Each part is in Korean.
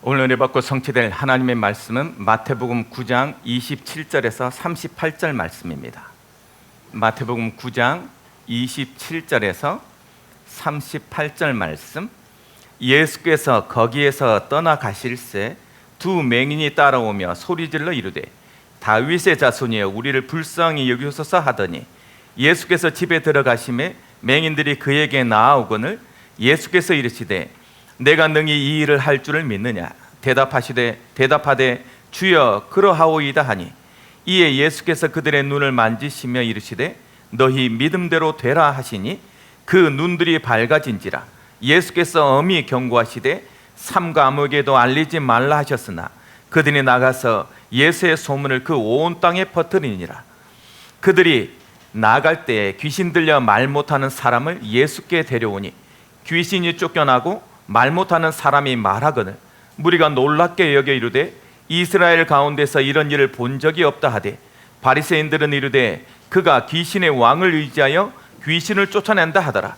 오늘 은혜 받고 성취될 하나님의 말씀은 마태복음 9장 27절에서 38절 말씀입니다. 마태복음 9장 27절에서 38절 말씀. 예수께서 거기에서 떠나가실새 두 맹인이 따라오며 소리질러 이르되 다윗의 자손이여 우리를 불쌍히 여기소서 하더니 예수께서 집에 들어가심에 맹인들이 그에게 나아오거늘 예수께서 이르시되 내가 능히 이 일을 할 줄을 믿느냐? 대답하되 주여 그러하오이다 하니 이에 예수께서 그들의 눈을 만지시며 이르시되 너희 믿음대로 되라 하시니 그 눈들이 밝아진지라. 예수께서 엄히 경고하시되 삼가 아무에게도 알리지 말라 하셨으나 그들이 나가서 예수의 소문을 그 온 땅에 퍼뜨리니라. 그들이 나갈 때에 귀신 들려 말 못하는 사람을 예수께 데려오니 귀신이 쫓겨나고 말 못하는 사람이 말하거늘 무리가 놀랍게 여겨 이르되 이스라엘 가운데서 이런 일을 본 적이 없다 하되 바리새인들은 이르되 그가 귀신의 왕을 의지하여 귀신을 쫓아낸다 하더라.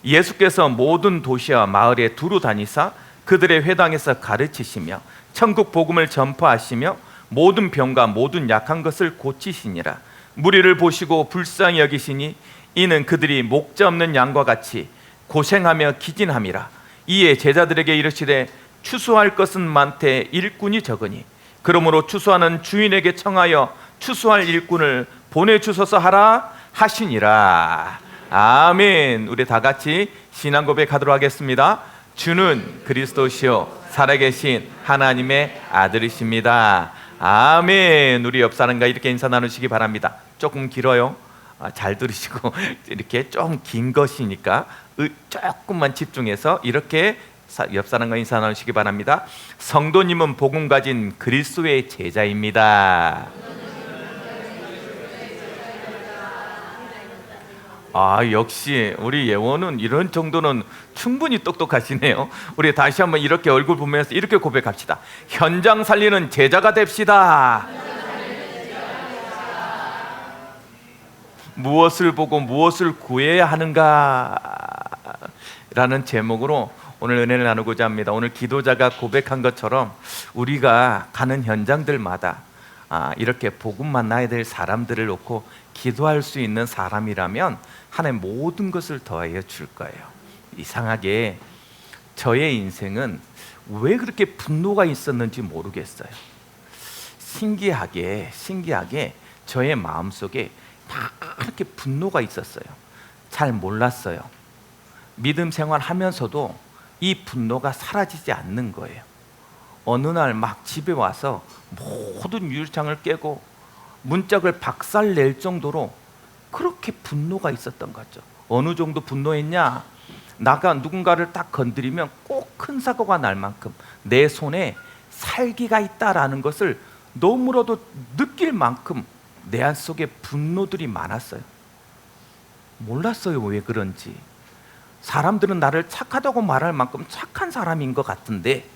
예수께서 모든 도시와 마을에 두루 다니사 그들의 회당에서 가르치시며 천국 복음을 전파하시며 모든 병과 모든 약한 것을 고치시니라. 무리를 보시고 불쌍히 여기시니 이는 그들이 목자 없는 양과 같이 고생하며 기진함이라. 이에 제자들에게 이르시되 추수할 것은 많되 일꾼이 적으니 그러므로 추수하는 주인에게 청하여 추수할 일꾼을 보내주소서 하라 하시니라. 아멘. 우리 다 같이 신앙 고백하도록 하겠습니다. 주는 그리스도시요 살아계신 하나님의 아들이십니다. 아멘. 우리 옆 사람과 이렇게 인사 나누시기 바랍니다. 조금 길어요. 잘 들으시고 이렇게 좀 긴 것이니까 조금만 집중해서 이렇게 옆 사람과 인사 나누시기 바랍니다. 성도님은 복음 가진 그리스도의 제자입니다. 역시 우리 예원은 이런 정도는 충분히 똑똑하시네요. 우리 다시 한번 이렇게 얼굴 보면서 이렇게 고백합시다. 현장 살리는 제자가 됩시다. 무엇을 보고 무엇을 구해야 하는가 라는 제목으로 오늘 은혜를 나누고자 합니다. 오늘 기도자가 고백한 것처럼 우리가 가는 현장들마다 이렇게 복음 만나야 될 사람들을 놓고 기도할 수 있는 사람이라면 하나님 모든 것을 더하여 줄 거예요. 이상하게 저의 인생은 왜 그렇게 분노가 있었는지 모르겠어요. 신기하게 저의 마음속에 그렇게 분노가 있었어요. 잘 몰랐어요. 믿음 생활하면서도 이 분노가 사라지지 않는 거예요. 어느 날 막 집에 와서 모든 유리창을 깨고 문짝을 박살낼 정도로 그렇게 분노가 있었던 거죠. 어느 정도 분노했냐? 나가 누군가를 딱 건드리면 꼭 큰 사고가 날 만큼 내 손에 살기가 있다라는 것을 너무나도 느낄 만큼 내 안 속에 분노들이 많았어요. 몰랐어요. 왜 그런지. 사람들은 나를 착하다고 말할 만큼 착한 사람인 것 같은데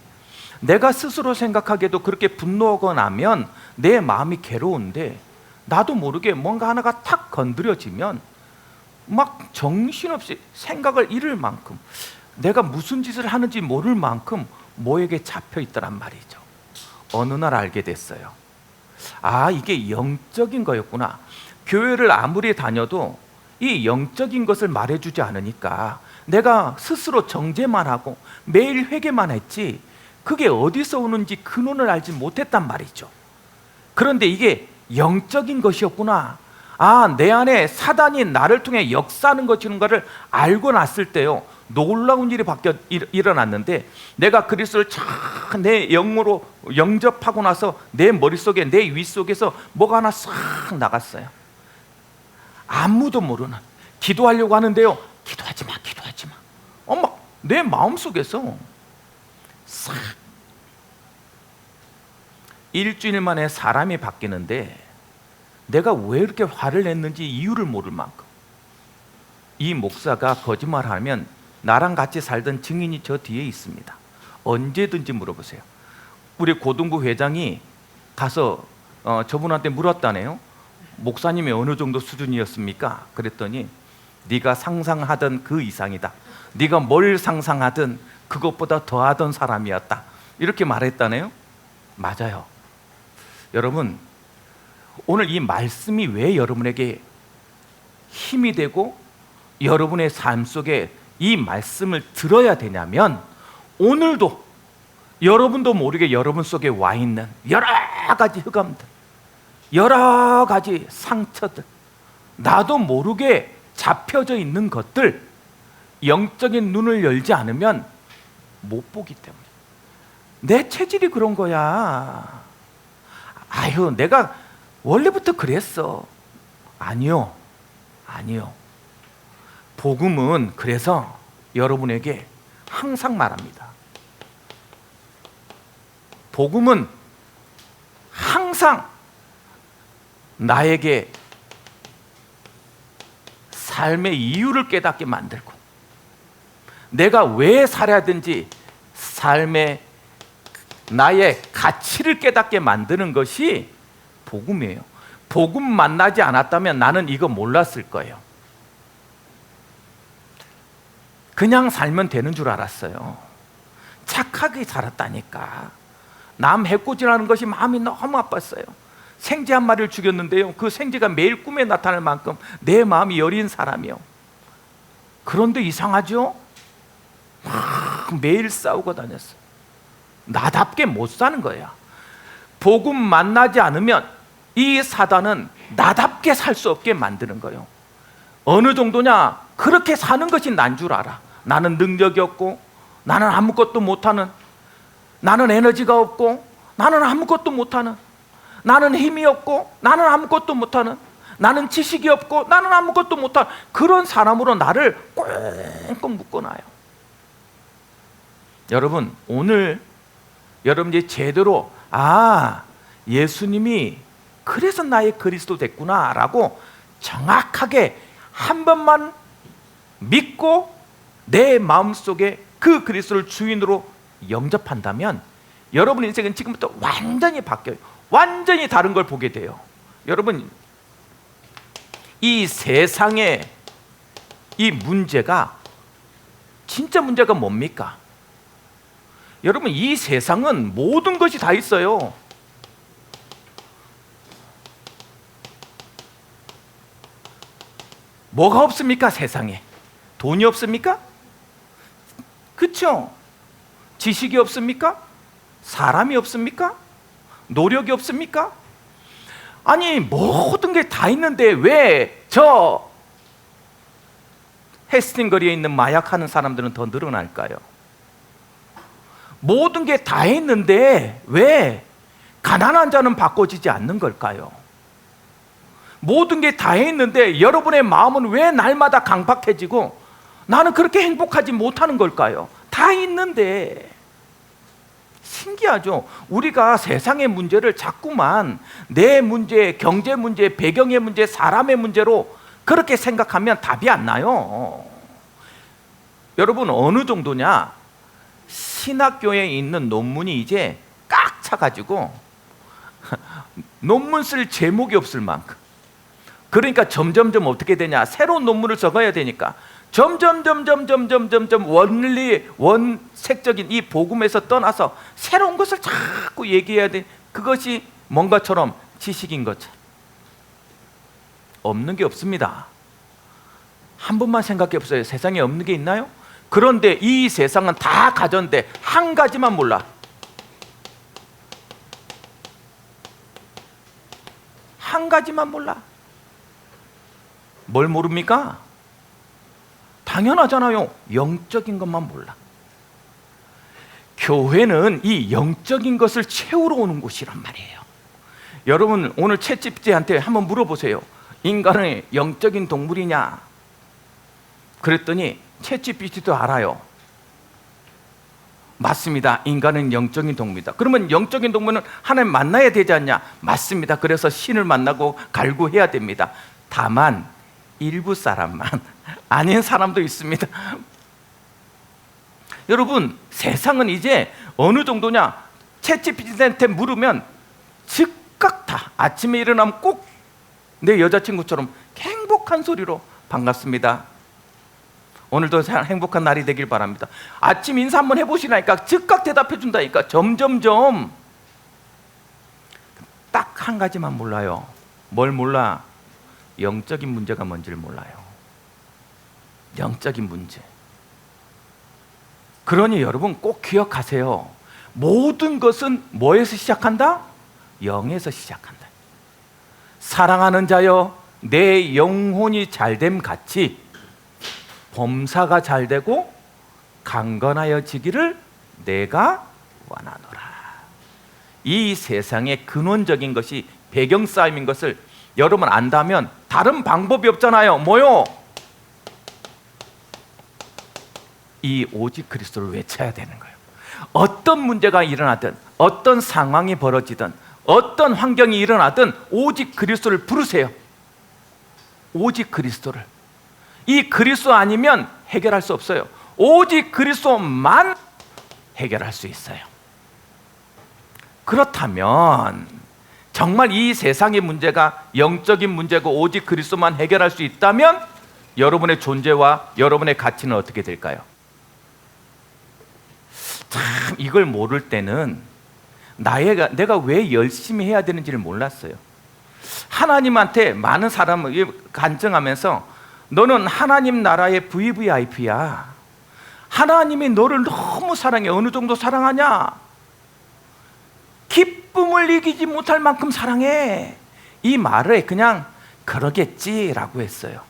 내가 스스로 생각하기에도 그렇게 분노하고 나면 내 마음이 괴로운데 나도 모르게 뭔가 하나가 탁 건드려지면 막 정신없이 생각을 잃을 만큼 내가 무슨 짓을 하는지 모를 만큼 뭐에게 잡혀 있더란 말이죠. 어느 날 알게 됐어요. 이게 영적인 거였구나. 교회를 아무리 다녀도 이 영적인 것을 말해주지 않으니까 내가 스스로 정죄만 하고 매일 회개만 했지 그게 어디서 오는지 근원을 알지 못했단 말이죠. 그런데 이게 영적인 것이었구나. 내 안에 사단이 나를 통해 역사하는 것인가를 알고 났을 때요, 놀라운 일이 일어났는데 내가 그리스도를 내 영으로 영접하고 나서 내 머릿속에 내 윗속에서 뭐가 하나 싹 나갔어요. 아무도 모르는, 기도하려고 하는데요, 기도하지 마. 내 마음속에서 싹 일주일 만에 사람이 바뀌는데 내가 왜 이렇게 화를 냈는지 이유를 모를 만큼. 이 목사가 거짓말하면 나랑 같이 살던 증인이 저 뒤에 있습니다. 언제든지 물어보세요. 우리 고등부 회장이 가서 저분한테 물었다네요. 목사님이 어느 정도 수준이었습니까? 그랬더니 네가 상상하던 그 이상이다. 네가 뭘 상상하든 그것보다 더하던 사람이었다. 이렇게 말했다네요? 맞아요. 여러분, 오늘 이 말씀이 왜 여러분에게 힘이 되고 여러분의 삶 속에 이 말씀을 들어야 되냐면, 오늘도 여러분도 모르게 여러분 속에 와 있는 여러 가지 흑암들, 여러 가지 상처들, 나도 모르게 잡혀져 있는 것들, 영적인 눈을 열지 않으면 못 보기 때문에. 내 체질이 그런 거야. 아유, 내가 원래부터 그랬어. 아니요. 복음은 그래서 여러분에게 항상 말합니다. 복음은 항상 나에게 삶의 이유를 깨닫게 만들고, 내가 왜 살아야 되는지 삶의 나의 가치를 깨닫게 만드는 것이 복음이에요. 복음 만나지 않았다면 나는 이거 몰랐을 거예요. 그냥 살면 되는 줄 알았어요. 착하게 살았다니까. 남 해코지라는 것이 마음이 너무 아팠어요. 생쥐 한 마리를 죽였는데요, 그 생쥐가 매일 꿈에 나타날 만큼 내 마음이 여린 사람이요. 그런데 이상하죠? 막 매일 싸우고 다녔어요. 나답게 못 사는 거야. 복음 만나지 않으면 이 사단은 나답게 살 수 없게 만드는 거예요. 어느 정도냐? 그렇게 사는 것이 난 줄 알아. 나는 능력이 없고, 나는 아무것도 못하는, 나는 에너지가 없고, 나는 아무것도 못하는, 나는 힘이 없고, 나는 아무것도 못하는, 나는 지식이 없고, 나는 아무것도 못하는 그런 사람으로 나를 꽁꽁 묶어놔요. 여러분, 오늘 여러분 이제 제대로 예수님이 그래서 나의 그리스도 됐구나 라고 정확하게 한 번만 믿고 내 마음속에 그 그리스도를 주인으로 영접한다면 여러분 인생은 지금부터 완전히 바뀌어요. 완전히 다른 걸 보게 돼요. 여러분, 이 세상의 이 문제가 진짜 문제가 뭡니까? 여러분, 이 세상은 모든 것이 다 있어요. 뭐가 없습니까? 세상에 돈이 없습니까? 그렇죠? 지식이 없습니까? 사람이 없습니까? 노력이 없습니까? 아니, 모든 게 다 있는데 왜 저 헤스팅 거리에 있는 마약하는 사람들은 더 늘어날까요? 모든 게 다 있는데 왜 가난한 자는 바꿔지지 않는 걸까요? 모든 게 다 있는데 여러분의 마음은 왜 날마다 강박해지고 나는 그렇게 행복하지 못하는 걸까요? 다 있는데. 신기하죠? 우리가 세상의 문제를 자꾸만 내 문제, 경제 문제, 배경의 문제, 사람의 문제로 그렇게 생각하면 답이 안 나요. 여러분, 어느 정도냐? 신학교에 있는 논문이 이제 꽉 차가지고 논문 쓸 제목이 없을 만큼. 그러니까 점점점 어떻게 되냐? 새로운 논문을 적어야 되니까 점점 원색적인 이 복음에서 떠나서 새로운 것을 자꾸 얘기해야 돼. 그것이 뭔가처럼 지식인 것처럼. 없는 게 없습니다. 한 번만 생각해 보세요. 세상에 없는 게 있나요? 그런데 이 세상은 다 가졌는데 한 가지만 몰라. 한 가지만 몰라. 뭘 모릅니까? 당연하잖아요. 영적인 것만 몰라. 교회는 이 영적인 것을 채우러 오는 곳이란 말이에요. 여러분, 오늘 챗GPT한테 한번 물어보세요. 인간은 영적인 동물이냐? 그랬더니 챗GPT도 알아요. 맞습니다. 인간은 영적인 동물이다. 그러면 영적인 동물은 하나님 만나야 되지 않냐? 맞습니다. 그래서 신을 만나고 갈구해야 됩니다. 다만 일부 사람만, 아닌 사람도 있습니다. 여러분, 세상은 이제 어느 정도냐? 챗GPT한테 물으면 즉각 다 아침에 일어나면 꼭 내 여자친구처럼 행복한 소리로 반갑습니다. 오늘도 행복한 날이 되길 바랍니다. 아침 인사 한번 해보시라니까 즉각 대답해 준다니까. 점점점. 딱 한 가지만 몰라요. 뭘 몰라? 영적인 문제가 뭔지를 몰라요. 영적인 문제. 그러니 여러분 꼭 기억하세요. 모든 것은 뭐에서 시작한다? 영에서 시작한다. 사랑하는 자여, 내 영혼이 잘됨 같이 범사가 잘되고 강건하여지기를 내가 원하노라. 이 세상의 근원적인 것이 배경 싸움인 것을 여러분 안다면 다른 방법이 없잖아요. 뭐요? 이 오직 그리스도를 외쳐야 되는 거예요. 어떤 문제가 일어나든, 어떤 상황이 벌어지든, 어떤 환경이 일어나든 오직 그리스도를 부르세요. 오직 그리스도를. 이 그리스도 아니면 해결할 수 없어요. 오직 그리스도만 해결할 수 있어요. 그렇다면 정말 이 세상의 문제가 영적인 문제고 오직 그리스도만 해결할 수 있다면 여러분의 존재와 여러분의 가치는 어떻게 될까요? 참 이걸 모를 때는 내가 왜 열심히 해야 되는지를 몰랐어요. 하나님한테 많은 사람을 간증하면서 너는 하나님 나라의 VVIP야. 하나님이 너를 너무 사랑해. 어느 정도 사랑하냐? 기쁨을 이기지 못할 만큼 사랑해. 이 말을 그냥 그러겠지라고 했어요.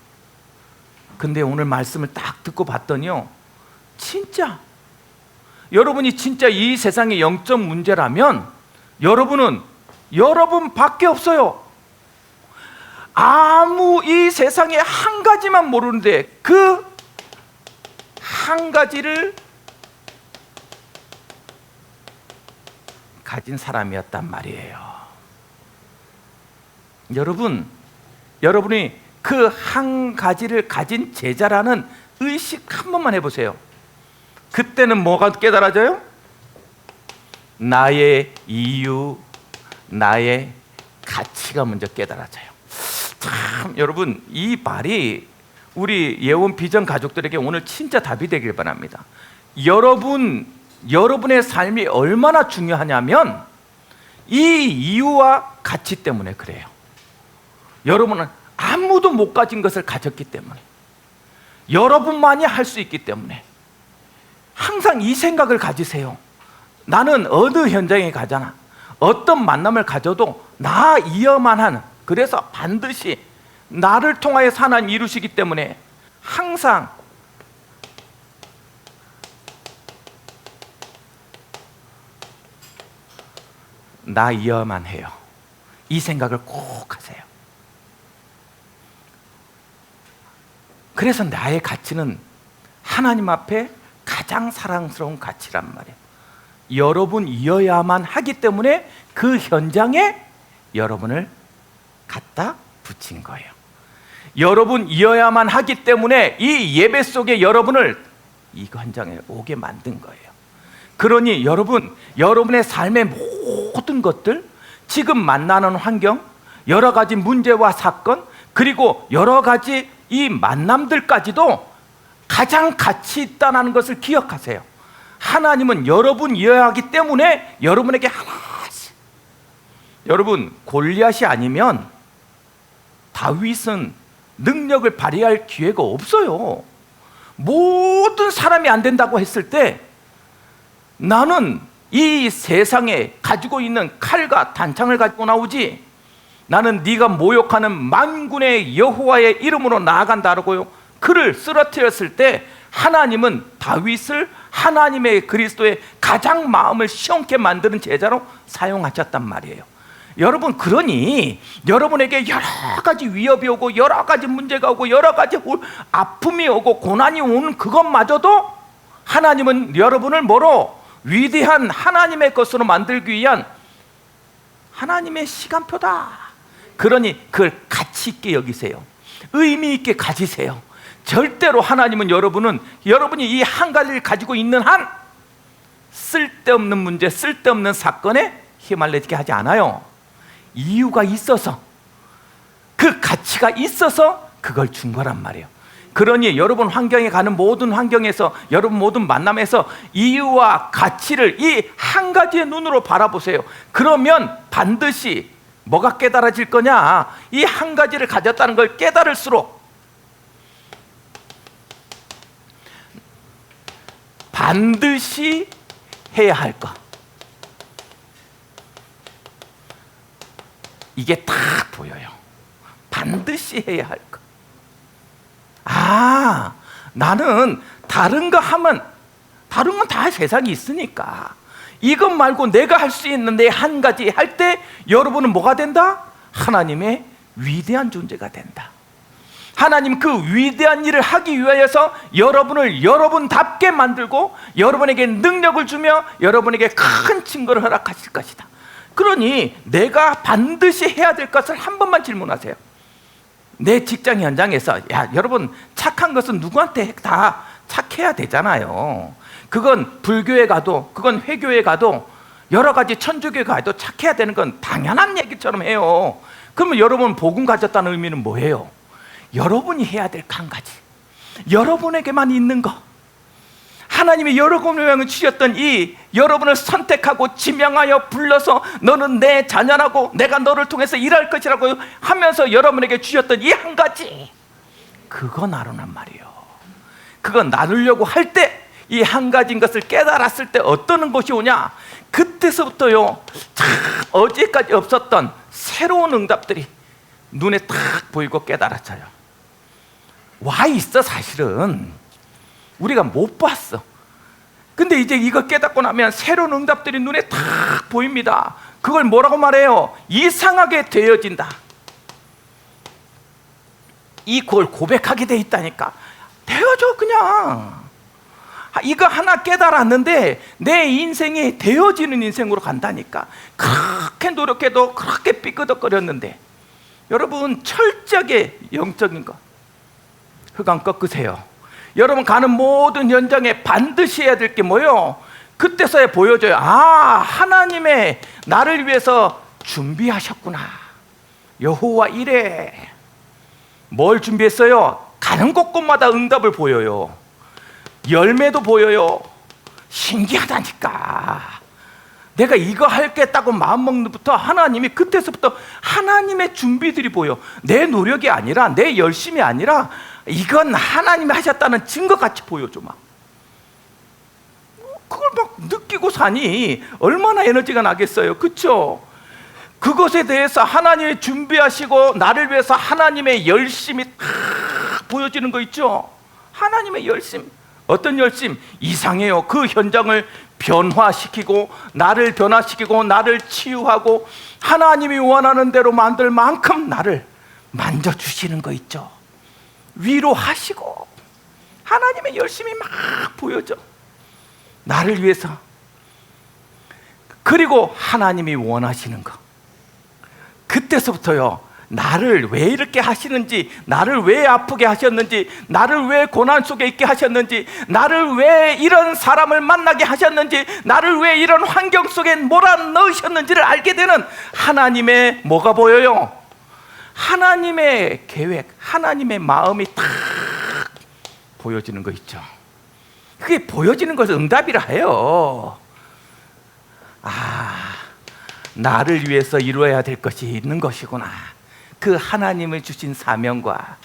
근데 오늘 말씀을 딱 듣고 봤더니요, 진짜 여러분이 진짜 이 세상의 영적 문제라면 여러분은 여러분밖에 없어요. 아무 이 세상에 한 가지만 모르는데 그 한 가지를 가진 사람이었단 말이에요. 여러분이 그 한 가지를 가진 제자라는 의식 한 번만 해보세요. 그때는 뭐가 깨달아져요? 나의 이유, 나의 가치가 먼저 깨달아져요. 참 여러분, 이 말이 우리 예원 비전 가족들에게 오늘 진짜 답이 되길 바랍니다. 여러분의 삶이 얼마나 중요하냐면 이 이유와 가치 때문에 그래요. 여러분은 아무도 못 가진 것을 가졌기 때문에, 여러분만이 할 수 있기 때문에 항상 이 생각을 가지세요. 나는 어느 현장에 가잖아, 어떤 만남을 가져도 나이어만 하는, 그래서 반드시 나를 통하여 하나님 이루시기 때문에 항상 나이어만 해요. 이 생각을 꼭 하세요. 그래서 나의 가치는 하나님 앞에 가장 사랑스러운 가치란 말이에요. 여러분이어야만 하기 때문에 그 현장에 여러분을 갖다 붙인 거예요. 여러분이어야만 하기 때문에 이 예배 속에 여러분을 이 현장에 오게 만든 거예요. 그러니 여러분의 삶의 모든 것들, 지금 만나는 환경, 여러 가지 문제와 사건, 그리고 여러 가지 이 만남들까지도 가장 가치 있다는 것을 기억하세요. 하나님은 여러분이어야 하기 때문에 여러분에게 하나씩. 여러분, 골리앗이 아니면 다윗은 능력을 발휘할 기회가 없어요. 모든 사람이 안 된다고 했을 때 나는 이 세상에 가지고 있는 칼과 단창을 가지고 나오지, 나는 네가 모욕하는 만군의 여호와의 이름으로 나아간다라고요. 그를 쓰러뜨렸을 때 하나님은 다윗을 하나님의 그리스도의 가장 마음을 시원케 만드는 제자로 사용하셨단 말이에요. 여러분, 그러니 여러분에게 여러 가지 위협이 오고 여러 가지 문제가 오고 여러 가지 아픔이 오고 고난이 오는 그것마저도 하나님은 여러분을 뭐로? 위대한 하나님의 것으로 만들기 위한 하나님의 시간표다. 그러니 그걸 가치 있게 여기세요. 의미 있게 가지세요. 절대로 하나님은 여러분이 이 한 가지를 가지고 있는 한 쓸데없는 문제, 쓸데없는 사건에 휘말리게 하지 않아요. 이유가 있어서, 그 가치가 있어서 그걸 준 거란 말이에요. 그러니 여러분 환경에 가는 모든 환경에서, 여러분 모든 만남에서 이유와 가치를 이 한 가지의 눈으로 바라보세요. 그러면 반드시 뭐가 깨달아질 거냐? 이 한 가지를 가졌다는 걸 깨달을수록 반드시 해야 할 것, 이게 다 보여요. 반드시 해야 할 것. 아, 나는 다른 거 하면, 다른 건 다 세상에 있으니까 이것 말고 내가 할 수 있는 내 한 가지 할 때 여러분은 뭐가 된다? 하나님의 위대한 존재가 된다. 하나님 그 위대한 일을 하기 위하여서 여러분을 여러분답게 만들고 여러분에게 능력을 주며 여러분에게 큰 증거를 허락하실 것이다. 그러니 내가 반드시 해야 될 것을 한 번만 질문하세요. 내 직장 현장에서, 야, 여러분 착한 것은 누구한테 다 착해야 되잖아요. 그건 불교에 가도, 그건 회교에 가도, 여러 가지 천주교에 가도 착해야 되는 건 당연한 얘기처럼 해요. 그러면 여러분 복음 가졌다는 의미는 뭐예요? 여러분이 해야 될 한 가지, 여러분에게만 있는 거, 하나님이 여러분을 주셨던 이 여러분을 선택하고 지명하여 불러서 너는 내 자녀라고 내가 너를 통해서 일할 것이라고 하면서 여러분에게 주셨던 이 한 가지, 그거 나누란 말이에요. 그거 나누려고 할 때 이 한 가지인 것을 깨달았을 때 어떤 것이 오냐? 그때서부터요, 참 어제까지 없었던 새로운 응답들이 눈에 딱 보이고 깨달아져요. 와 있어. 사실은 우리가 못 봤어. 근데 이제 이거 깨닫고 나면 새로운 응답들이 눈에 딱 보입니다. 그걸 뭐라고 말해요? 이상하게 되어진다. 이걸 고백하게 돼 있다니까. 되어져. 그냥 이거 하나 깨달았는데 내 인생이 되어지는 인생으로 간다니까. 그렇게 노력해도 그렇게 삐끄덕거렸는데, 여러분 철저하게 영적인 것, 흑암 꺾으세요. 여러분 가는 모든 현장에 반드시 해야 될 게 뭐예요? 그때서야 보여줘요. 아, 하나님의 나를 위해서 준비하셨구나. 여호와 이래. 뭘 준비했어요? 가는 곳곳마다 응답을 보여요. 열매도 보여요. 신기하다니까. 내가 이거 할겠다고 마음먹는 부터 하나님이, 그때서부터 하나님의 준비들이 보여. 내 노력이 아니라, 내 열심이 아니라, 이건 하나님이 하셨다는 증거같이 보여줘. 막 그걸 막 느끼고 사니 얼마나 에너지가 나겠어요. 그렇죠? 그것에 대해서 하나님이 준비하시고 나를 위해서 하나님의 열심이 다 보여지는 거 있죠. 하나님의 열심. 어떤 열심? 이상해요. 그 현장을 변화시키고 나를 변화시키고 나를 치유하고 하나님이 원하는 대로 만들 만큼 나를 만져주시는 거 있죠. 위로하시고 하나님의 열심이 막 보여져. 나를 위해서. 그리고 하나님이 원하시는 거. 그때서부터요, 나를 왜 이렇게 하시는지, 나를 왜 아프게 하셨는지, 나를 왜 고난 속에 있게 하셨는지, 나를 왜 이런 사람을 만나게 하셨는지, 나를 왜 이런 환경 속에 몰아넣으셨는지를 알게 되는 하나님의 뭐가 보여요? 하나님의 계획, 하나님의 마음이 딱 보여지는 거 있죠. 그게 보여지는 것을 응답이라 해요. 아, 나를 위해서 이루어야 될 것이 있는 것이구나. 그 하나님을 주신 사명과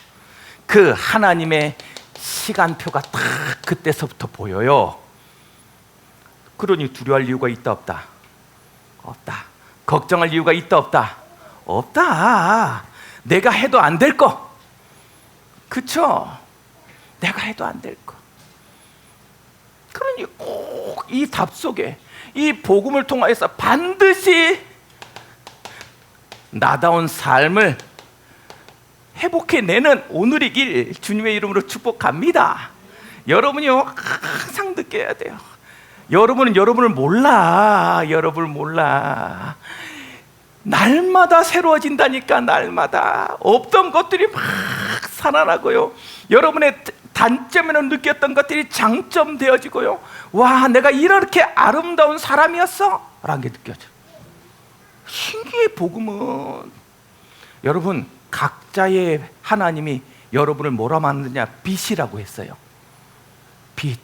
그 하나님의 시간표가 딱 그때서부터 보여요. 그러니 두려워할 이유가 있다 없다? 없다. 걱정할 이유가 있다 없다? 없다. 내가 해도 안 될 거, 그쵸? 내가 해도 안 될 거. 그러니 꼭 이 답 속에 이 복음을 통하여서 반드시 나다운 삶을 회복해내는 오늘이길 주님의 이름으로 축복합니다. 여러분이요, 항상 느껴야 돼요. 여러분은 여러분을 몰라. 여러분을 몰라. 날마다 새로워진다니까. 날마다 없던 것들이 막 살아나고요, 여러분의 단점에는 느꼈던 것들이 장점되어지고요, 와, 내가 이렇게 아름다운 사람이었어 라는 게 느껴져. 신기해. 복음은 여러분 각자의 하나님이 여러분을 뭐라 만드냐? 빛이라고 했어요. 빛.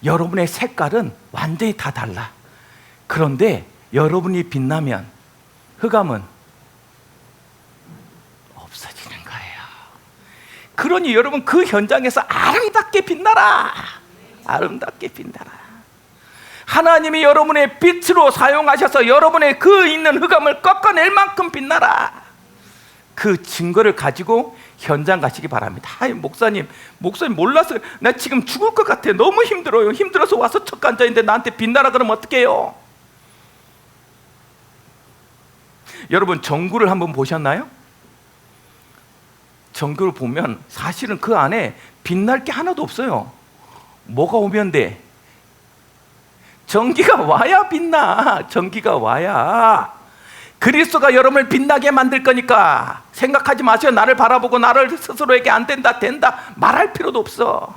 여러분의 색깔은 완전히 다 달라. 그런데 여러분이 빛나면 흑암은 없어지는 거예요. 그러니 여러분 그 현장에서 아름답게 빛나라. 아름답게 빛나라. 하나님이 여러분의 빛으로 사용하셔서 여러분의 그 있는 흑암을 꺾어낼 만큼 빛나라. 그 증거를 가지고 현장 가시기 바랍니다. 아이, 목사님 몰랐어요. 나 지금 죽을 것 같아. 너무 힘들어요. 힘들어서 와서 척 앉아있는데 나한테 빛나라 그러면 어떡해요? 여러분 전구를 한번 보셨나요? 전구를 보면 사실은 그 안에 빛날 게 하나도 없어요. 뭐가 오면 돼? 전기가 와야 빛나. 전기가 와야. 그리스도가 여러분을 빛나게 만들 거니까 생각하지 마세요. 나를 바라보고 나를 스스로에게 안 된다 말할 필요도 없어.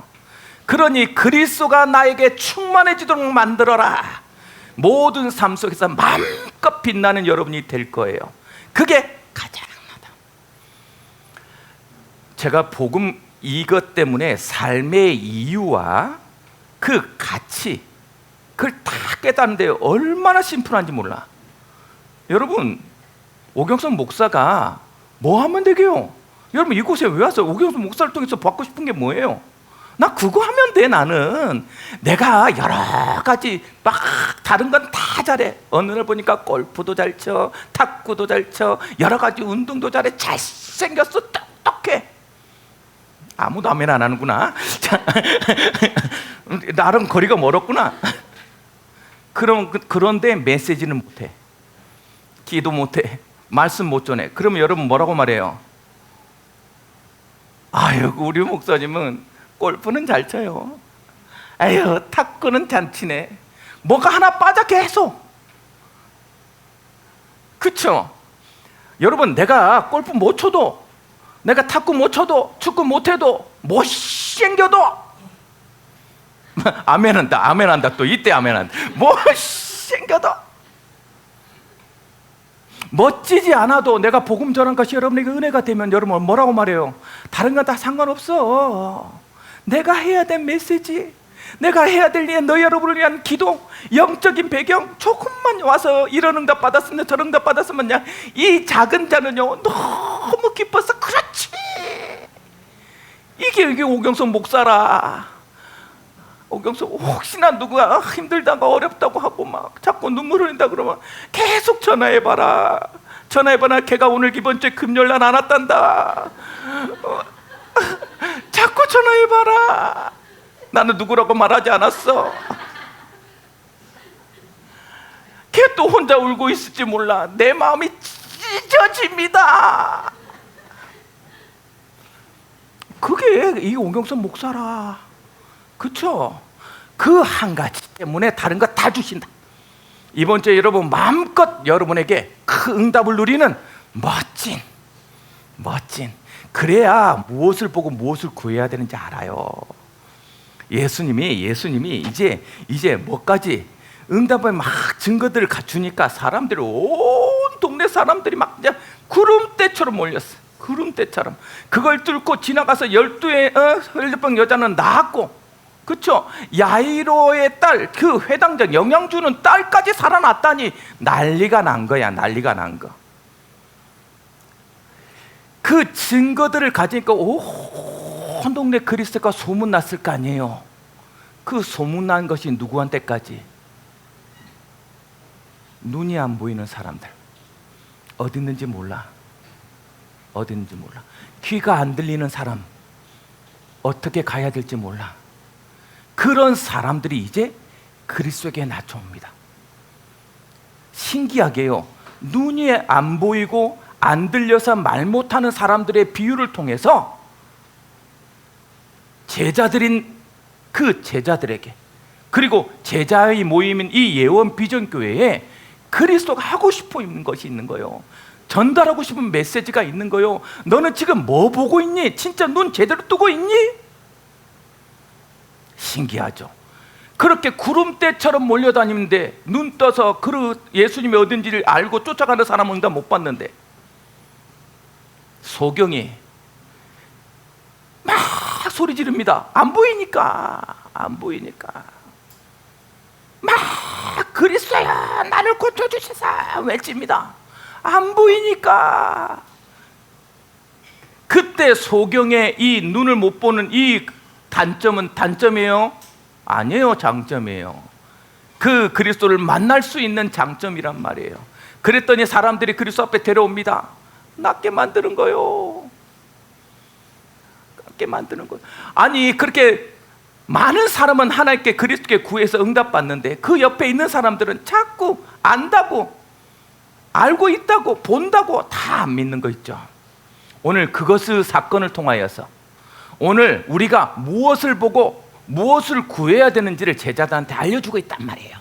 그러니 그리스도가 나에게 충만해지도록 만들어라. 모든 삶 속에서 마음껏 빛나는 여러분이 될 거예요. 그게 가장 나다. 제가 복음 이것 때문에 삶의 이유와 그 가치, 그걸 다 깨닫는데 얼마나 심플한지 몰라. 여러분, 오경선 목사가 뭐 하면 되게요? 여러분 이곳에 왜 왔어요? 오경선 목사를 통해서 받고 싶은 게 뭐예요? 나 그거 하면 돼. 나는 내가 여러 가지 막 다른 건 다 잘해. 어느 날 보니까 골프도 잘 쳐, 탁구도 잘 쳐, 여러 가지 운동도 잘해. 잘생겼어. 똑똑해. 아무도 아멘 안 하는구나. 나름 거리가 멀었구나. 그런데 메시지는 못해. 기도 못해. 말씀 못 전해. 그러면 여러분 뭐라고 말해요? 아유, 우리 목사님은 골프는 잘 쳐요. 아유, 탁구는 잘 치네. 뭐가 하나 빠져 계속. 그쵸? 여러분, 내가 골프 못 쳐도, 내가 탁구 못 쳐도, 축구 못 해도, 못생겨도 아멘한다. 아멘한다. 또 이때 아멘한다. 못생겨도, 멋지지 않아도 내가 복음 전한 것이 여러분에게 은혜가 되면 여러분 뭐라고 말해요? 다른 건 다 상관없어. 내가 해야 될 메시지, 내가 해야 될 일, 너 여러분을 위한 기도, 영적인 배경 조금만 와서 이런 응답 받았으면 저런 응답 받았으면 그냥 이 작은 자는요 너무 기뻐서. 그렇지, 이게 오경선 목사라. 오경선 혹시나 누가 힘들다고 어렵다고 하고 막 자꾸 눈물 흘린다 그러면 계속 전화해봐라. 전화해봐라. 걔가 오늘 이번 주에 금요일날 안 왔단다. 자꾸 전화해봐라. 나는 누구라고 말하지 않았어. 걔 또 혼자 울고 있을지 몰라. 내 마음이 찢어집니다. 그게 이 오경선 목사라. 그쵸? 그 한 가지 때문에 다른 거 다 주신다. 이번 주에 여러분 마음껏 여러분에게 그 응답을 누리는 멋진 그래야 무엇을 보고 무엇을 구해야 되는지 알아요. 예수님이 이제 뭐까지 응답을 막 증거들을 갖추니까 사람들이 온 동네 사람들이 막 이제 구름대처럼 몰렸어. 구름대처럼. 그걸 뚫고 지나가서 12의 혈류병 여자는 나았고, 그쵸? 야이로의 딸, 그 회당장 영양 주는 딸까지 살아났다니 난리가 난 거야. 난리가 난 거. 그 증거들을 가지니까 온 동네 그리스도가 소문났을 거 아니에요. 그 소문난 것이 누구한테까지? 눈이 안 보이는 사람들. 어디 있는지 몰라. 어디 있는지 몰라. 귀가 안 들리는 사람. 어떻게 가야 될지 몰라. 그런 사람들이 이제 그리스도에게 나타옵니다. 신기하게요, 눈이 안 보이고 안 들려서 말 못하는 사람들의 비유를 통해서 제자들인 그 제자들에게, 그리고 제자의 모임인 이 예원 비전교회에 그리스도가 하고 싶어 있는 것이 있는 거예요. 전달하고 싶은 메시지가 있는 거예요. 너는 지금 뭐 보고 있니? 진짜 눈 제대로 뜨고 있니? 신기하죠. 그렇게 구름대처럼 몰려다니는데 눈 떠서 예수님이 어딘지를 알고 쫓아가는 사람은 다 못 봤는데, 소경이 소리 지릅니다. 안 보이니까. 막 그리스도야 나를 고쳐주시사 외칩니다. 안 보이니까. 그때 소경의 이 눈을 못 보는 이 단점은 단점이에요? 아니에요, 장점이에요. 그 그리스도를 만날 수 있는 장점이란 말이에요. 그랬더니 사람들이 그리스도 앞에 데려옵니다. 낫게 만드는 거요. 낫게 만드는 거. 아니 그렇게 많은 사람은 하나님께 그리스도께 구해서 응답받는데 그 옆에 있는 사람들은 자꾸 안다고, 알고 있다고, 본다고 다 안 믿는 거 있죠. 오늘 그것의 사건을 통하여서 오늘 우리가 무엇을 보고 무엇을 구해야 되는지를 제자들한테 알려주고 있단 말이에요.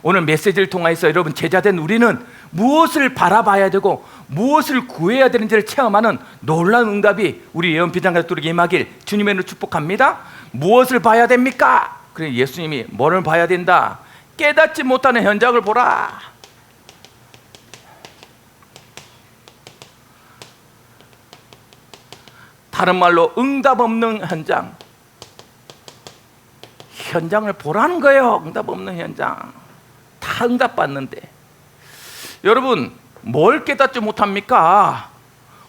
오늘 메시지를 통해서 여러분 제자된 우리는 무엇을 바라봐야 되고 무엇을 구해야 되는지를 체험하는 놀라운 응답이 우리 예언비전 가족들에게 임하길 주님의 이름으로 축복합니다. 무엇을 봐야 됩니까? 그래 예수님이 뭐를 봐야 된다? 깨닫지 못하는 현장을 보라. 다른 말로 응답 없는 현장을 보라는 거예요. 응답 없는 현장. 다 응답받는데 여러분 뭘 깨닫지 못합니까?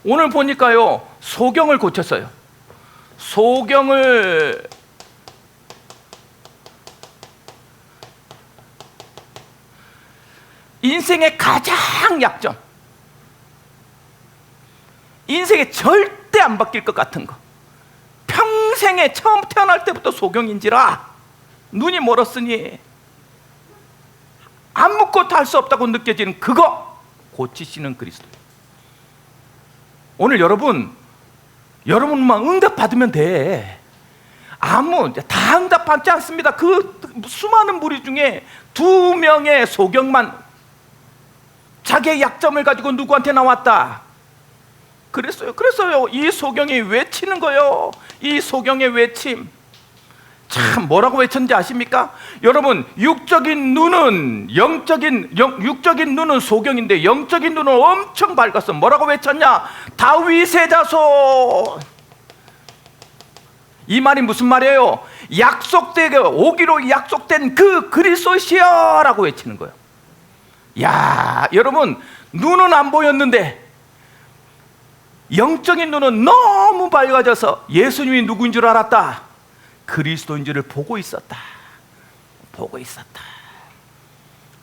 오늘 보니까요 소경을 고쳤어요. 소경을 인생의 가장 약점, 인생에 절대 안 바뀔 것 같은 거, 평생에 처음 태어날 때부터 소경인지라 눈이 멀었으니 아무것도 할 수 없다고 느껴지는 그거 고치시는 그리스도. 오늘 여러분만 응답 받으면 돼. 다 응답 받지 않습니다. 그 수많은 무리 중에 2명의 소경만 자기의 약점을 가지고 누구한테 나왔다? 그랬어요. 이 소경이 외치는 거예요. 이 소경의 외침. 참 뭐라고 외쳤는지 아십니까? 여러분 육적인 눈은 소경인데 영적인 눈은 엄청 밝았어. 뭐라고 외쳤냐? 다윗의 자손. 이 말이 무슨 말이에요? 오기로 약속된 그 그리스도시여라고 외치는 거예요. 야, 여러분 눈은 안 보였는데 영적인 눈은 너무 밝아져서 예수님이 누구인 줄 알았다. 그리스도인 줄을 보고 있었다.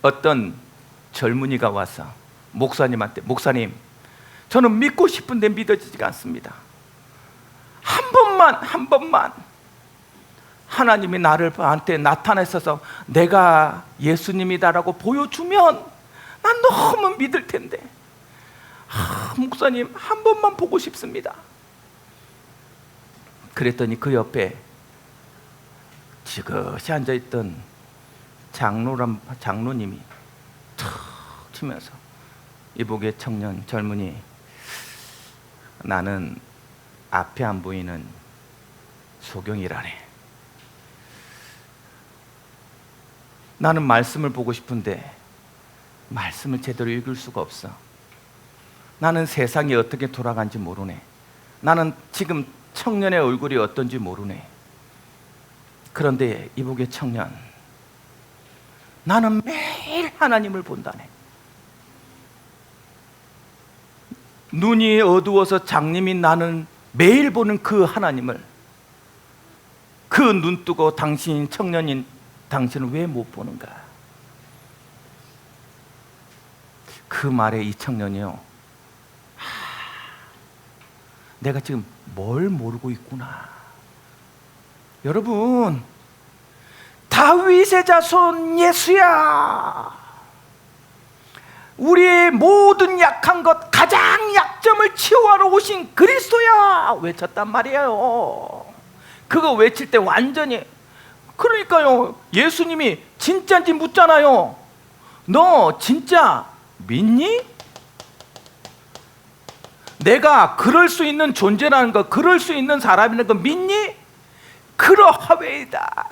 어떤 젊은이가 와서 목사님한테, 목사님 저는 믿고 싶은데 믿어지지가 않습니다. 한 번만 하나님이 나한테 나타나셔서 내가 예수님이다라고 보여주면 난 너무 믿을 텐데 목사님 한 번만 보고 싶습니다. 그랬더니 그 옆에 지그시 앉아있던 장로님이 툭 치면서 이복의 청년 젊은이, 나는 앞에 안 보이는 소경이라네. 나는 말씀을 보고 싶은데 말씀을 제대로 읽을 수가 없어. 나는 세상이 어떻게 돌아가는지 모르네. 나는 지금 청년의 얼굴이 어떤지 모르네. 그런데 이복의 청년, 나는 매일 하나님을 본다네. 눈이 어두워서 장님인 나는 매일 보는 그 하나님을, 그 눈뜨고 당신 청년인 당신은 왜 못 보는가? 그 말에 이 청년이요, 내가 지금 뭘 모르고 있구나. 여러분, 다윗의 자손 예수야, 우리의 모든 약한 것, 가장 약점을 치유하러 오신 그리스도야 외쳤단 말이에요. 그거 외칠 때 완전히, 그러니까요, 예수님이 진짜인지 묻잖아요. 너 진짜 믿니? 내가 그럴 수 있는 존재라는 거, 그럴 수 있는 사람이라는 거 믿니? 그러하웨이다.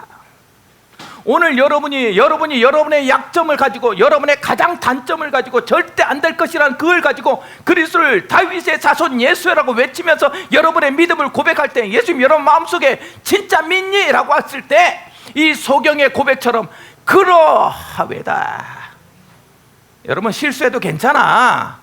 오늘 여러분이 여러분의 약점을 가지고, 여러분의 가장 단점을 가지고 절대 안 될 것이라는 그걸 가지고 그리스도를 다윗의 자손 예수라고 외치면서 여러분의 믿음을 고백할 때, 예수님 여러분 마음속에 진짜 믿니? 라고 했을 때 이 소경의 고백처럼 그러하외다. 여러분 실수해도 괜찮아.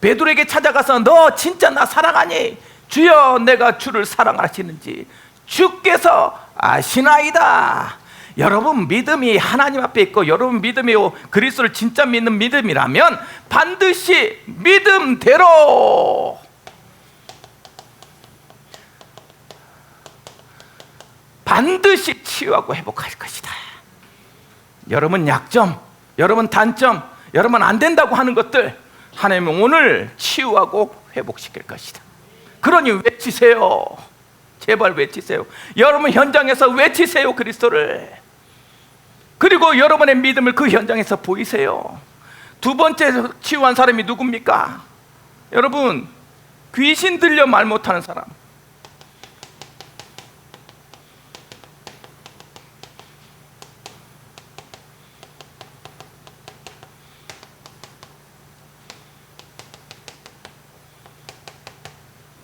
베드로에게 찾아가서 너 진짜 나 사랑하니? 주여 내가 주를 사랑하시는지 주께서 아시나이다. 여러분 믿음이 하나님 앞에 있고 여러분 믿음이 그리스도를 진짜 믿는 믿음이라면 반드시 믿음대로 반드시 치유하고 회복할 것이다. 여러분 약점, 여러분 단점, 여러분 안 된다고 하는 것들 하나님은 오늘 치유하고 회복시킬 것이다. 그러니 외치세요. 제발 외치세요. 여러분 현장에서 외치세요, 그리스도를. 그리고 여러분의 믿음을 그 현장에서 보이세요. 두 번째 치유한 사람이 누굽니까? 여러분, 귀신 들려 말 못하는 사람.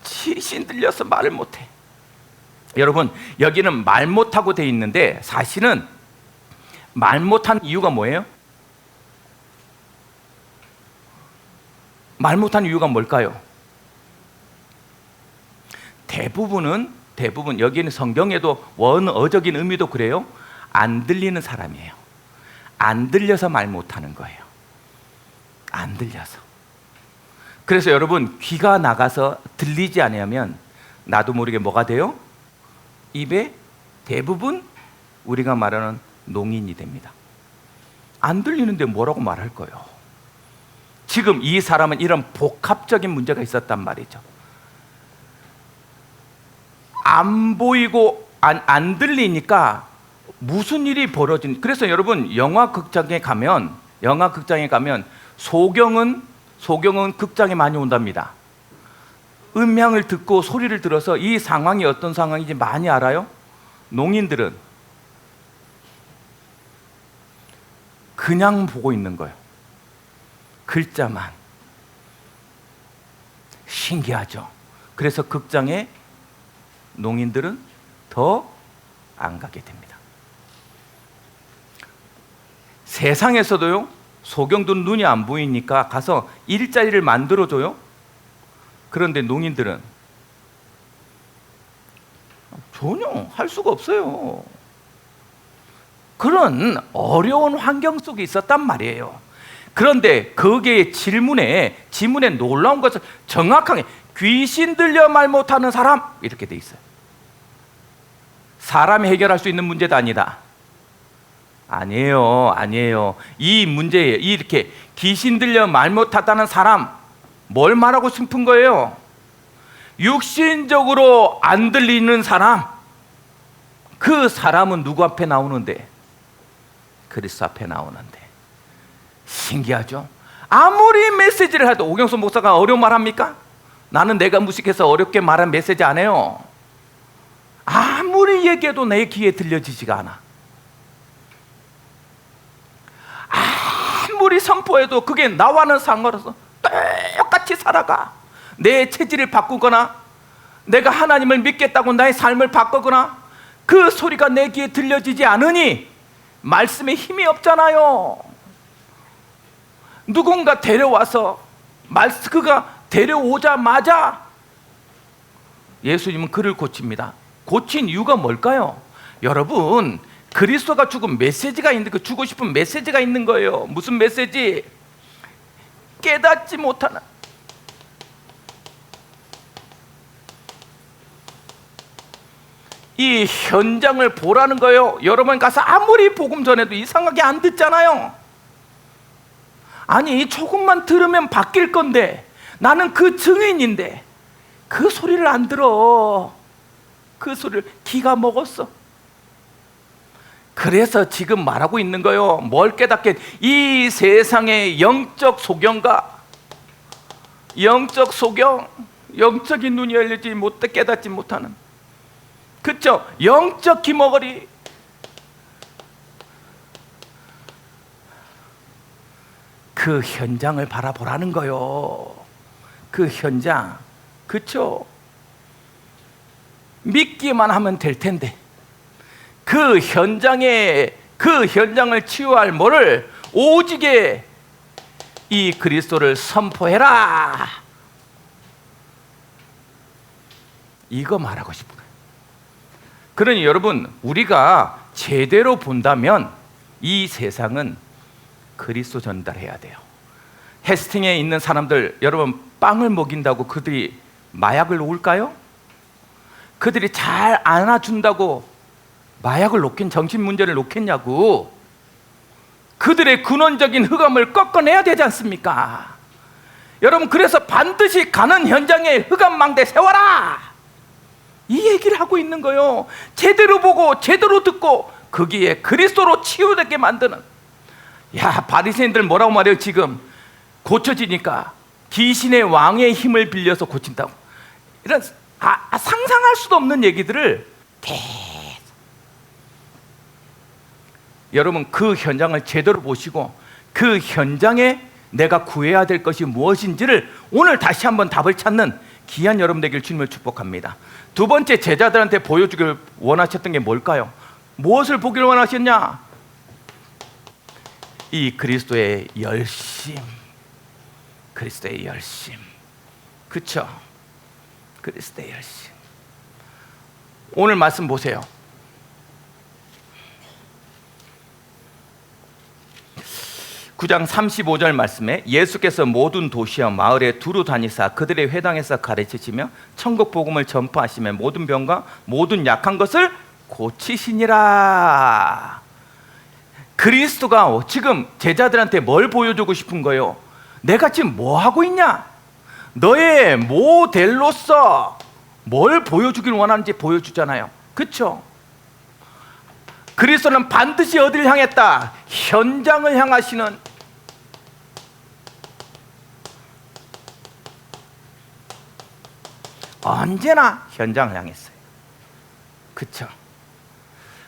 귀신 들려서 말을 못해. 여러분 여기는 말 못하고 돼 있는데 사실은 말 못한 이유가 뭐예요? 말 못한 이유가 뭘까요? 대부분 여기는 성경에도 원어적인 의미도 그래요. 안 들리는 사람이에요. 안 들려서 말 못하는 거예요. 안 들려서. 그래서 여러분 귀가 나가서 들리지 않으면 나도 모르게 뭐가 돼요? 입에 대부분 우리가 말하는 농인이 됩니다. 안 들리는데 뭐라고 말할 거예요? 지금 이 사람은 이런 복합적인 문제가 있었단 말이죠. 안 보이고 안 들리니까 무슨 일이 벌어진. 그래서 여러분 영화 극장에 가면 소경은 극장에 많이 온답니다. 음향을 듣고 소리를 들어서 이 상황이 어떤 상황인지 많이 알아요. 농인들은 그냥 보고 있는 거예요. 글자만. 신기하죠. 그래서 극장에 농인들은 더 안 가게 됩니다. 세상에서도요, 소경도 눈이 안 보이니까 가서 일자리를 만들어줘요. 그런데 농인들은 전혀 할 수가 없어요. 그런 어려운 환경 속에 있었단 말이에요. 그런데 거기에 지문에 놀라운 것을 정확하게 귀신 들려 말 못하는 사람 이렇게 돼 있어요. 사람이 해결할 수 있는 문제도 아니다. 아니에요. 이 문제에 이렇게 귀신 들려 말 못하다는 사람 뭘 말하고 싶은 거예요? 육신적으로 안 들리는 사람. 그 사람은 누구 앞에 나오는데? 그리스도 앞에 나오는데. 신기하죠? 아무리 메시지를 해도 오경수 목사가 어려운 말 합니까? 나는 내가 무식해서 어렵게 말한 메시지 안 해요. 아무리 얘기해도 내 귀에 들려지지가 않아. 아무리 선포해도 그게 나와는 상관없어. 똑같이 살아가. 내 체질을 바꾸거나 내가 하나님을 믿겠다고 나의 삶을 바꾸거나 그 소리가 내 귀에 들려지지 않으니 말씀에 힘이 없잖아요. 누군가 데려와서 그가 데려오자마자 예수님은 그를 고칩니다. 고친 이유가 뭘까요? 여러분 그리스도가 죽은 메시지가 있는데 그 주고 싶은 메시지가 있는 거예요. 무슨 메시지? 깨닫지 못하는, 이 현장을 보라는 거예요. 여러분 가서 아무리 복음 전해도 이상하게 안 듣잖아요. 아니 조금만 들으면 바뀔 건데 나는 그 증인인데 그 소리를 안 들어. 그 소리를 기가 먹었어. 그래서 지금 말하고 있는 거예요. 뭘 깨닫게? 이 세상의 영적 소경과 영적인 눈이 열리지 못해 깨닫지 못하는, 그쵸? 영적 기머거리. 그 현장을 바라보라는 거요. 그 현장. 그쵸? 믿기만 하면 될 텐데 그 현장을 치유할 뭐를 오직에 이 그리스도를 선포해라. 이거 말하고 싶은 거예요. 그러니 여러분, 우리가 제대로 본다면 이 세상은 그리스도 전달해야 돼요. 헤스팅에 있는 사람들, 여러분 빵을 먹인다고 그들이 마약을 놓을까요? 그들이 잘 안아준다고 마약을 정신 문제를 놓겠냐고. 그들의 근원적인 흑암을 꺾어내야 되지 않습니까? 여러분, 그래서 반드시 가는 현장에 흑암망대 세워라, 이 얘기를 하고 있는 거예요. 제대로 보고 제대로 듣고 거기에 그리스도로 치유되게 만드는. 야, 바리새인들 뭐라고 말해요? 지금 고쳐지니까 귀신의 왕의 힘을 빌려서 고친다고. 이런 상상할 수도 없는 얘기들을 계속. 여러분, 그 현장을 제대로 보시고 그 현장에 내가 구해야 될 것이 무엇인지를 오늘 다시 한번 답을 찾는 귀한 여러분 되길 주님을 축복합니다. 두 번째, 제자들한테 보여주길 원하셨던 게 뭘까요? 무엇을 보길 원하셨냐? 이 그리스도의 열심. 그리스도의 열심. 그쵸? 그리스도의 열심. 오늘 말씀 보세요. (9장 35절) 말씀에 예수께서 모든 도시와 마을에 두루 다니사 그들의 회당에서 가르치시며 천국 복음을 전파하시며 모든 병과 모든 약한 것을 고치시니라. 그리스도가 지금 제자들한테 뭘 보여주고 싶은 거예요? 내가 지금 뭐 하고 있냐? 너의 모델로서 뭘 보여주길 원하는지 보여주잖아요. 그렇죠? 그리스도는 반드시 어디를 향했다? 현장을 향하시는. 언제나 현장을 향했어요. 그렇죠?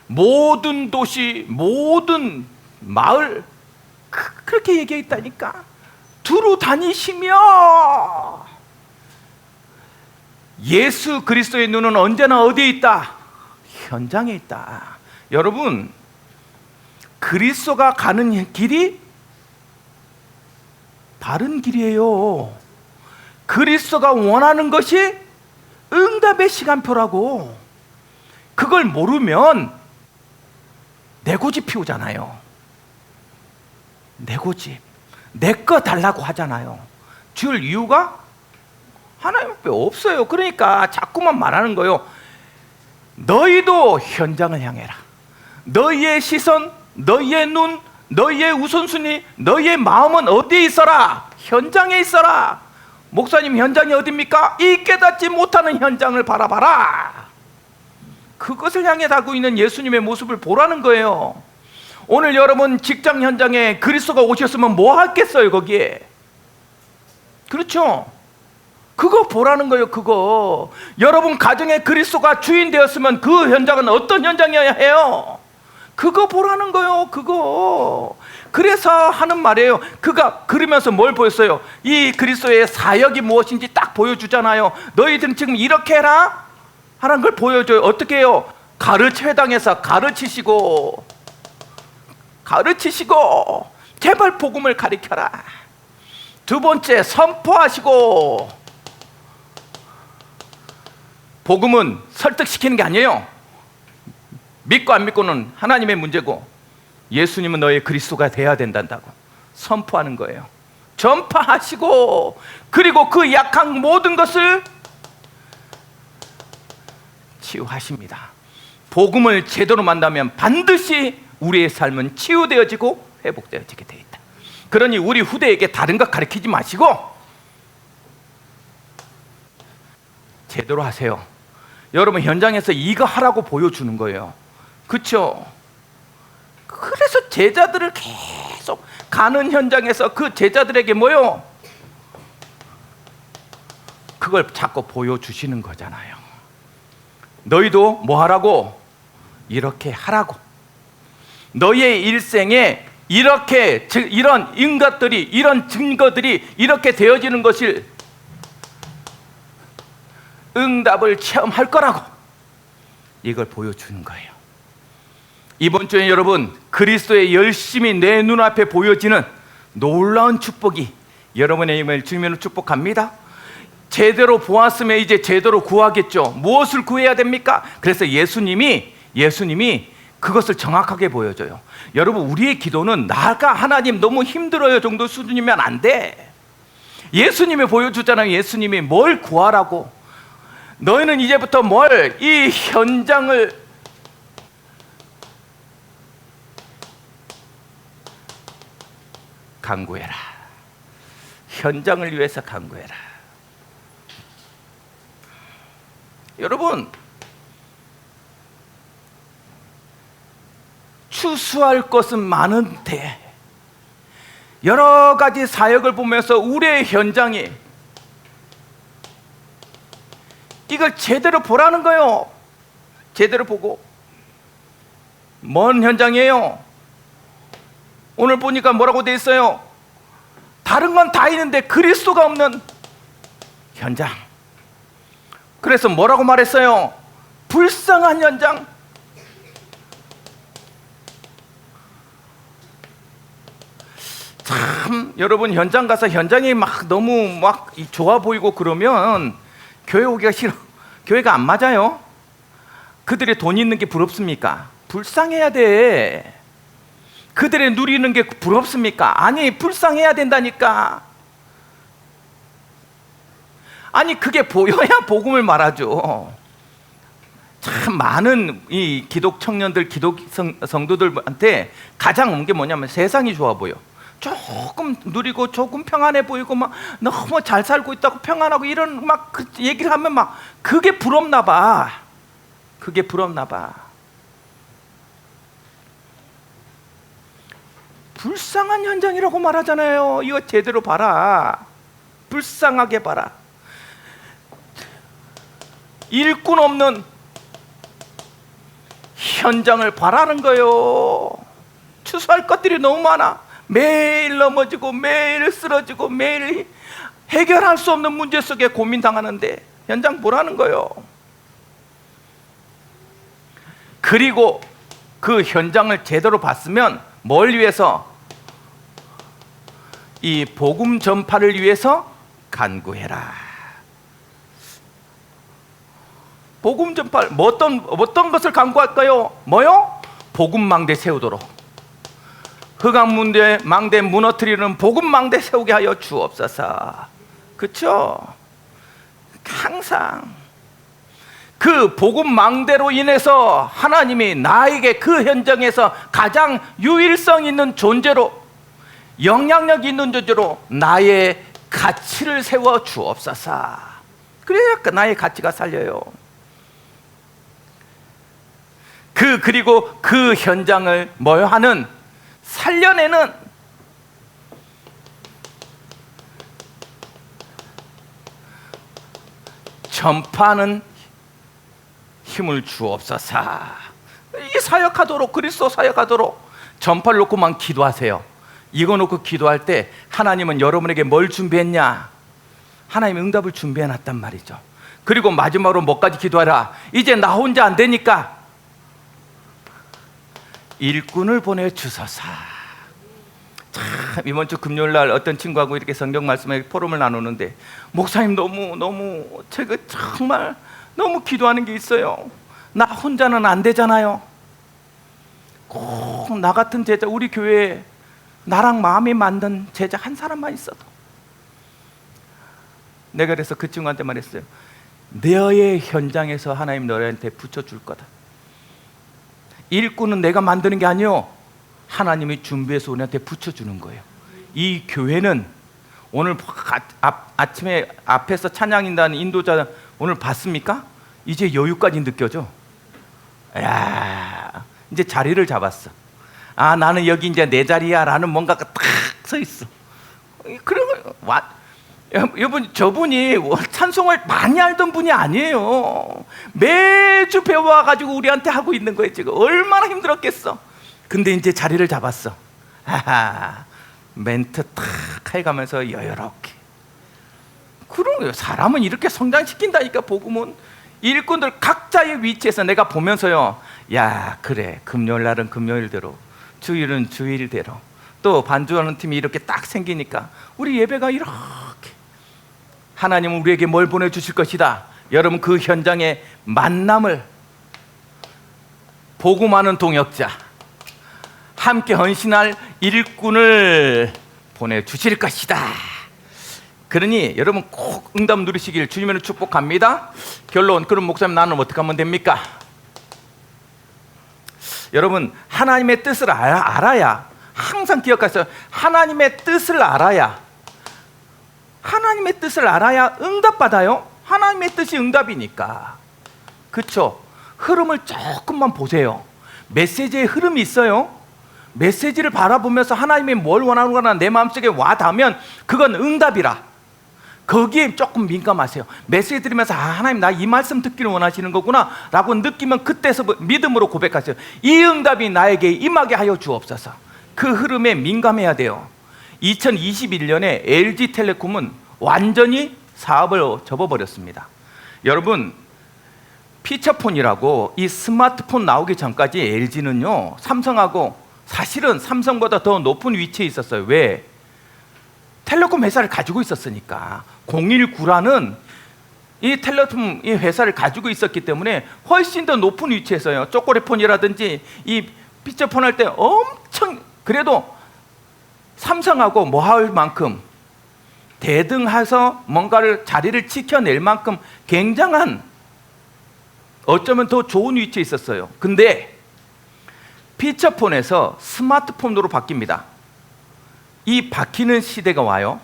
모든 도시, 모든 마을, 그렇게 얘기했다니까. 두루 다니시며. 예수 그리스도의 눈은 언제나 어디에 있다? 현장에 있다. 여러분, 그리스도가 가는 길이 바른 길이에요. 그리스도가 원하는 것이 응답의 시간표라고. 그걸 모르면 내 고집 피우잖아요. 내 고집, 내 거 달라고 하잖아요. 줄 이유가 하나님 앞에 없어요. 그러니까 자꾸만 말하는 거예요. 너희도 현장을 향해라. 너희의 시선, 너희의 눈, 너희의 우선순위, 너희의 마음은 어디에 있어라? 현장에 있어라. 목사님, 현장이 어디입니까? 이 깨닫지 못하는 현장을 바라봐라. 그것을 향해 가고 있는 예수님의 모습을 보라는 거예요. 오늘 여러분 직장 현장에 그리스도가 오셨으면 뭐 하겠어요? 거기에. 그렇죠? 그거 보라는 거예요. 그거. 여러분 가정에 그리스도가 주인 되었으면 그 현장은 어떤 현장이어야 해요? 그거 보라는 거예요. 그거. 그래서 하는 말이에요. 그가 그러면서 뭘 보였어요? 이 그리스도의 사역이 무엇인지 딱 보여주잖아요. 너희들은 지금 이렇게 해라 하는 걸 보여줘요. 어떻게 해요? 회당에서 가르치시고 제발 복음을 가르쳐라. 두 번째, 선포하시고. 복음은 설득시키는 게 아니에요. 믿고 안 믿고는 하나님의 문제고, 예수님은 너의 그리스도가 돼야 된다고 선포하는 거예요. 전파하시고, 그리고 그 약한 모든 것을 치유하십니다. 복음을 제대로 만나면 반드시 우리의 삶은 치유되어지고 회복되어지게 되어 있다. 그러니 우리 후대에게 다른 것 가르치지 마시고 제대로 하세요. 여러분 현장에서 이거 하라고 보여주는 거예요. 그렇죠? 그래서 제자들을 계속 가는 현장에서 그 제자들에게 뭐요? 그걸 자꾸 보여주시는 거잖아요. 너희도 뭐 하라고? 이렇게 하라고. 너희의 일생에 이렇게 이런 인것들이, 이런 증거들이 이렇게 되어지는 것을 응답을 체험할 거라고 이걸 보여주는 거예요. 이번 주에 여러분, 그리스도의 열심히 내 눈앞에 보여지는 놀라운 축복이 여러분의 힘을 주님으로 축복합니다. 제대로 보았으면 이제 제대로 구하겠죠. 무엇을 구해야 됩니까? 그래서 예수님이 그것을 정확하게 보여줘요. 여러분, 우리의 기도는 나가 하나님 너무 힘들어요 정도 수준이면 안 돼. 예수님이 보여주잖아요. 예수님이 뭘 구하라고. 너희는 이제부터 이 현장을 간구해라. 현장을 위해서 간구해라. 여러분, 추수할 것은 많은데 여러 가지 사역을 보면서 우리의 현장이 이걸 제대로 보라는 거예요. 제대로 보고. 뭔 현장이에요? 오늘 보니까 뭐라고 돼 있어요? 다른 건 다 있는데 그리스도가 없는 현장. 그래서 뭐라고 말했어요? 불쌍한 현장. 참, 여러분, 현장 가서 현장이 너무 좋아 보이고 그러면 교회 오기가 싫어. 교회가 안 맞아요. 그들의 돈 있는 게 부럽습니까? 불쌍해야 돼. 그들의 누리는 게 부럽습니까? 아니, 불쌍해야 된다니까. 아니, 그게 보여야 복음을 말하죠. 참 많은 이 기독 청년들, 기독 성도들한테 가장 온 게 뭐냐면 세상이 좋아 보여. 조금 누리고 조금 평안해 보이고 너무 잘 살고 있다고 평안하고 이런 그 얘기를 하면 그게 부럽나 봐. 그게 부럽나 봐. 불쌍한 현장이라고 말하잖아요. 이거 제대로 봐라. 불쌍하게 봐라. 일꾼 없는 현장을 바라는 거예요. 추수할 것들이 너무 많아. 매일 넘어지고 매일 쓰러지고 매일 해결할 수 없는 문제 속에 고민당하는데 현장 보라는 거예요. 그리고 그 현장을 제대로 봤으면 뭘 위해서? 이 복음 전파를 위해서 간구해라. 복음 전파, 어떤 것을 간구할까요? 뭐요? 복음 망대 세우도록. 흑암 망대 무너뜨리는 복음 망대 세우게 하여 주옵소서. 그렇죠? 항상 그 복음 망대로 인해서 하나님이 나에게 그 현장에서 가장 유일성 있는 존재로, 영향력 있는 존재로 나의 가치를 세워 주옵소서. 그래야 나의 가치가 살려요. 그리고 그 현장을 하는, 살려내는 전파하는 힘을 주옵소서. 이게 사역하도록, 그리스도 사역하도록 전파를 놓고만 기도하세요. 이거 놓고 기도할 때 하나님은 여러분에게 뭘 준비했냐? 하나님이 응답을 준비해놨단 말이죠. 그리고 마지막으로 뭐까지 기도하라? 이제 나 혼자 안 되니까 일꾼을 보내주소서. 참, 이번 주 금요일날 어떤 친구하고 이렇게 성경 말씀에 포럼을 나누는데, 목사님 너무 제가 정말 너무 기도하는 게 있어요. 나 혼자는 안 되잖아요. 꼭 나 같은 제자, 우리 교회에 나랑 마음이 맞는 제자 한 사람만 있어도. 내가 그래서 그 친구한테 말했어요. 너의 현장에서 하나님 너희한테 붙여줄 거다. 일꾼은 내가 만드는 게 아니요, 하나님이 준비해서 우리한테 붙여주는 거예요. 이 교회는 오늘 아침에 앞에서 찬양인다는 인도자 오늘 봤습니까? 이제 여유까지 느껴져. 야, 이제 자리를 잡았어. 아, 나는 여기 이제 내 자리야 라는 뭔가가 딱 서 있어. 그리고 여러분, 저분이 찬송을 많이 알던 분이 아니에요. 매주 배워와가지고 우리한테 하고 있는 거예요. 지금 얼마나 힘들었겠어. 근데 이제 자리를 잡았어. 하하, 멘트 탁 해가면서 여유롭게. 그런 거예요. 사람은 이렇게 성장시킨다니까. 복음은 일꾼들 각자의 위치에서 내가 보면서요, 야 그래, 금요일 날은 금요일대로, 주일은 주일대로, 또 반주하는 팀이 이렇게 딱 생기니까 우리 예배가 이렇게, 하나님은 우리에게 뭘 보내주실 것이다. 여러분, 그 현장의 만남을 복음하는 동역자, 함께 헌신할 일꾼을 보내주실 것이다. 그러니 여러분 꼭 응답 누리시길 주님을 축복합니다. 결론, 그럼 목사님 나는 어떻게 하면 됩니까? 여러분, 하나님의 뜻을 알아야, 항상 기억하세요. 하나님의 뜻을 알아야, 하나님의 뜻을 알아야 응답받아요. 하나님의 뜻이 응답이니까. 그렇죠? 흐름을 조금만 보세요. 메시지의 흐름이 있어요. 메시지를 바라보면서 하나님이 뭘 원하는구나 내 마음속에 와 닿으면 그건 응답이라. 거기에 조금 민감하세요. 메시지 들으면서 하나님 나 이 말씀 듣기를 원하시는 거구나 라고 느끼면 그때서 믿음으로 고백하세요. 이 응답이 나에게 임하게 하여 주옵소서. 그 흐름에 민감해야 돼요. 2021년에 LG텔레콤은 완전히 사업을 접어버렸습니다. 여러분, 피처폰이라고 이 스마트폰 나오기 전까지 LG는요, 삼성하고 사실은 삼성보다 더 높은 위치에 있었어요. 왜? 텔레콤 회사를 가지고 있었으니까. 019라는 이 텔레콤 이 회사를 가지고 있었기 때문에 훨씬 더 높은 위치에서요, 초콜릿폰이라든지 이 피처폰 할 때 엄청, 그래도 삼성하고 뭐 할 만큼 대등해서 뭔가를 자리를 지켜낼 만큼 굉장한, 어쩌면 더 좋은 위치에 있었어요. 근데 피처폰에서 스마트폰으로 바뀝니다. 이 바뀌는 시대가 와요.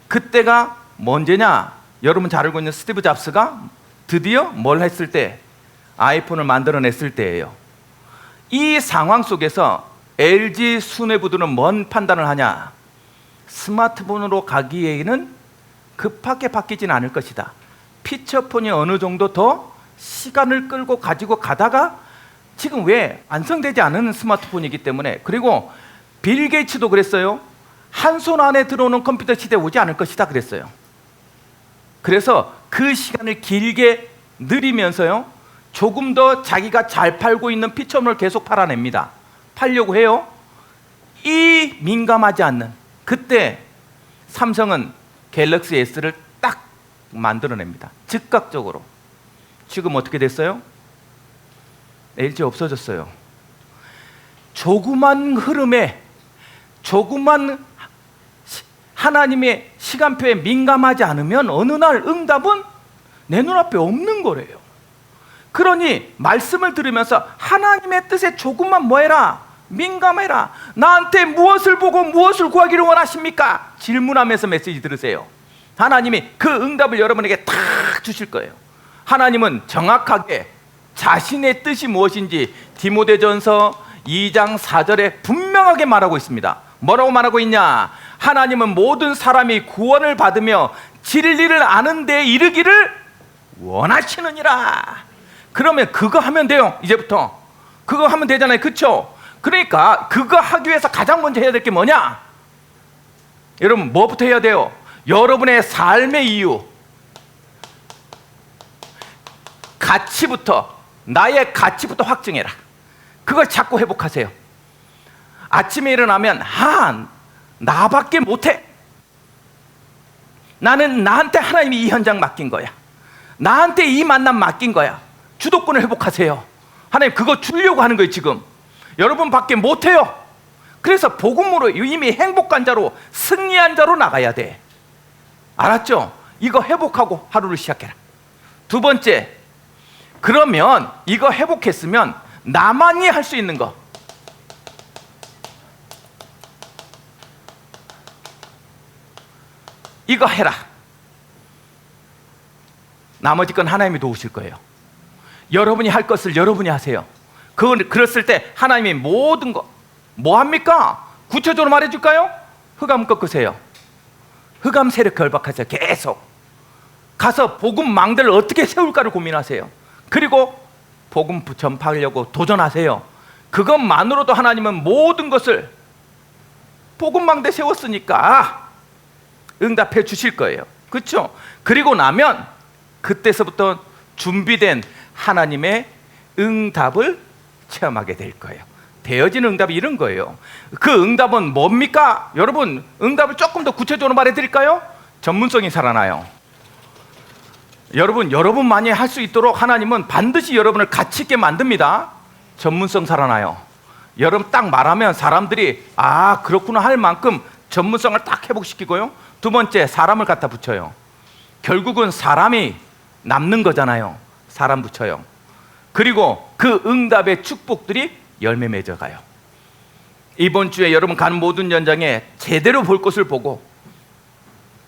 그때가 언제냐? 여러분 잘 알고 있는 스티브 잡스가 드디어 뭘 했을 때? 아이폰을 만들어냈을 때예요. 이 상황 속에서 LG 수뇌부들은 뭔 판단을 하냐? 스마트폰으로 가기에는 급하게 바뀌진 않을 것이다. 피처폰이 어느 정도 더 시간을 끌고 가지고 가다가, 지금 왜 완성되지 않은 스마트폰이기 때문에, 그리고 빌 게이츠도 그랬어요. 한 손 안에 들어오는 컴퓨터 시대 오지 않을 것이다 그랬어요. 그래서 그 시간을 길게 늘리면서요, 조금 더 자기가 잘 팔고 있는 피처폰을 계속 팔아냅니다. 팔려고 해요. 이 민감하지 않는, 그때 삼성은 갤럭시 S를 딱 만들어냅니다. 즉각적으로. 지금 어떻게 됐어요? LG 없어졌어요. 조그만 흐름에, 조그만 하나님의 시간표에 민감하지 않으면 어느 날 응답은 내 눈앞에 없는 거래요. 그러니 말씀을 들으면서 하나님의 뜻에 조금만 뭐해라? 민감해라. 나한테 무엇을 보고 무엇을 구하기를 원하십니까? 질문하면서 메시지 들으세요. 하나님이 그 응답을 여러분에게 다 주실 거예요. 하나님은 정확하게 자신의 뜻이 무엇인지 디모데전서 2장 4절에 분명하게 말하고 있습니다. 뭐라고 말하고 있냐? 하나님은 모든 사람이 구원을 받으며 진리를 아는 데 이르기를 원하시느니라. 그러면 그거 하면 돼요. 이제부터 그거 하면 되잖아요. 그렇죠? 그러니까 그거 하기 위해서 가장 먼저 해야 될 게 뭐냐? 여러분, 뭐부터 해야 돼요? 여러분의 삶의 이유, 가치부터, 나의 가치부터 확증해라. 그걸 자꾸 회복하세요. 아침에 일어나면 나밖에 못해. 나는 나한테 하나님이 이 현장 맡긴 거야. 나한테 이 만남 맡긴 거야. 주도권을 회복하세요. 하나님 그거 주려고 하는 거예요. 지금 여러분밖에 못해요. 그래서 복음으로 이미 행복한 자로, 승리한 자로 나가야 돼. 알았죠? 이거 회복하고 하루를 시작해라. 두 번째, 그러면 이거 회복했으면 나만이 할 수 있는 거, 이거 해라. 나머지 건 하나님이 도우실 거예요. 여러분이 할 것을 여러분이 하세요. 그랬을 때 하나님이 모든 거 뭐 합니까? 구체적으로 말해줄까요? 흑암 꺾으세요. 흑암 세력 결박하세요. 계속 가서 복음 망대를 어떻게 세울까를 고민하세요. 그리고 복음 전파하려고 도전하세요. 그것만으로도 하나님은 모든 것을 복음망대 세웠으니까 응답해 주실 거예요. 그렇죠? 그리고 나면 그때서부터 준비된 하나님의 응답을 체험하게 될 거예요. 되어진 응답이 이런 거예요. 그 응답은 뭡니까? 여러분, 응답을 조금 더 구체적으로 말해드릴까요? 전문성이 살아나요. 여러분만이 할 수 있도록 하나님은 반드시 여러분을 가치 있게 만듭니다. 전문성 살아나요. 여러분 딱 말하면 사람들이 아 그렇구나 할 만큼 전문성을 딱 회복시키고요. 두 번째, 사람을 갖다 붙여요. 결국은 사람이 남는 거잖아요. 사람 붙여요. 그리고 그 응답의 축복들이 열매 맺어가요. 이번 주에 여러분 가는 모든 연장에 제대로 볼 것을 보고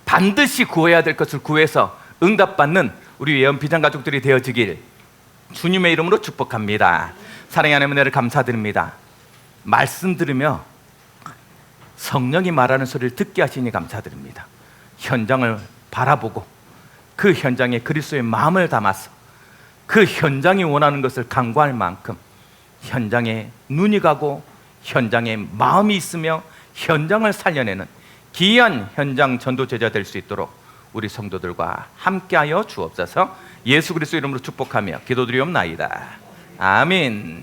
반드시 구해야 될 것을 구해서 응답받는 우리 예언 비전 가족들이 되어지길 주님의 이름으로 축복합니다. 사랑의 하나님 은혜를 감사드립니다. 말씀 들으며 성령이 말하는 소리를 듣게 하시니 감사드립니다. 현장을 바라보고 그 현장에 그리스도의 마음을 담아서 그 현장이 원하는 것을 간구할 만큼 현장에 눈이 가고 현장에 마음이 있으며 현장을 살려내는 귀한 현장 전도 제자 될 수 있도록 우리 성도들과 함께하여 주옵소서. 예수 그리스도 이름으로 축복하며 기도드리옵나이다. 아멘.